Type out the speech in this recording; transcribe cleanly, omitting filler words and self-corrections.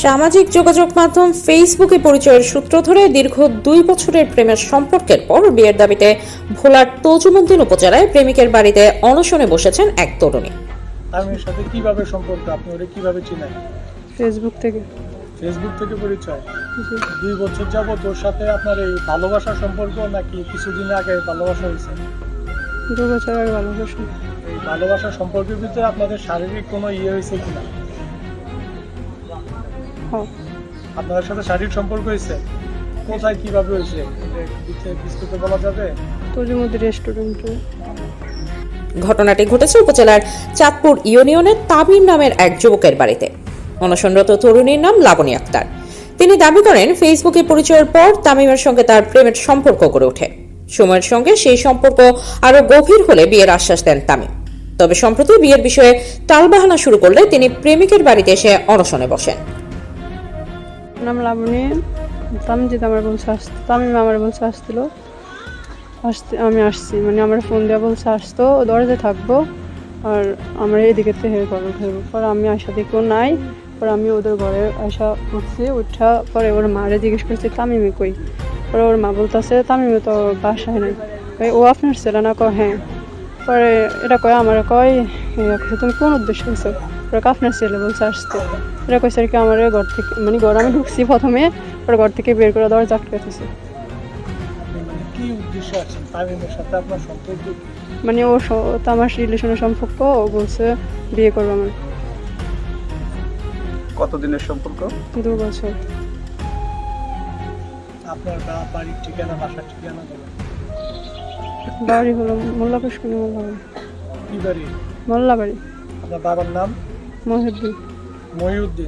সামাজিক যোগাযোগ মাধ্যম ফেসবুকে পরিচয়ের সূত্র ধরে দীর্ঘ 2 বছরের প্রেমের সম্পর্কের পর বিয়ের দাবিতে ভোলার তজুমুদ্দিন উপজেলায় প্রেমিকের বাড়িতে অনশনে বসেছেন এক তরুণী। তামিমের সাথে কিভাবে সম্পর্ক, আপনি ওরে কিভাবে চিনেন? ফেসবুক থেকে। ফেসবুক থেকে পরিচয়। 2 বছর যাবত ওর সাথে আপনার এই ভালোবাসার সম্পর্ক নাকি কিছুদিন আগে ভালোবাসা হয়েছে? 2 বছর আগে ভালোবাসা। এই ভালোবাসার সম্পর্কের ভিতরে আপনাদের শারীরিক কোনো হয়েছে কিনা? হ্যাঁ। আপনাদের সাথে শারীরিক সম্পর্ক হয়েছে? কোথায় কিভাবে হয়েছে বিস্তারিত বলা যাবে? তজুমুদ্দিন রেস্টুরেন্টে। ঘটনাটি ঘটেছে উপজেলার চাঁদপুর ইউনিয়নের তামিম নামের এক যুবকের বাড়িতে। অনশনরত তরুণীর নাম লাবণী আক্তার। তিনি দাবি করেন ফেসবুকে পরিচয়ের পর তামিমের সঙ্গে তার প্রেমের সম্পর্ক গড়ে ওঠে। সময়ের সঙ্গে সেই সম্পর্ক আরো গভীর হলে বিয়ের আশ্বাস দেন তামিম। তবে সম্প্রতি বিয়ের বিষয়ে টালবাহানা শুরু করলে তিনি প্রেমিকের বাড়িতে এসে অনশনে বসেন। নাম লাবণী। তামিম আমার বলছে আসছিল, আমি আসছি, মানে আমার ফোন দেওয়া বলছে আসতো, দরজায় থাকবো আর আমার এদিকে থেকে ঘরে উঠবো। পরে আমি আসা দেখো নাই, পরে আমি ওদের ঘরে আসা উঠছি, উঠা পরে ওর মারে জিজ্ঞেস করছি তামিমে কই। পরে ওর মা বলতেছে তামিমে তো বাসায় নাই। ও আপনার ছেলে না? হ্যাঁ। পরে এটা কয় আমার কয় তুমি কোন উদ্দেশ্য হয়েছো? পরে আপনার ছেলে বলছে আসতে। এটা কইছে আর কি আমার ঘর থেকে, মানে ঘর আমি ঢুকছি প্রথমে, পরে ঘর থেকে বের করে দরজা আটকাতেছে। কি উদ্দেশ্য আছে তামিমের সাথে আপনার সম্পর্ক? মানে ও তো আমার রিলেশনের সম্পর্ক, ও বলছে বিয়ে করবো আমার। কতদিনের সম্পর্ক? 2 বছর। আপনার বাড়ির ঠিকানা, বাসার ঠিকানা বলেন। বাড়ি হলো মোল্লা পুষ্করী মোল্লা। কি বাড়ি? মোল্লা বাড়ি। আপনার বাবার নাম? মহিউদ্দিন। মহিউদ্দিন।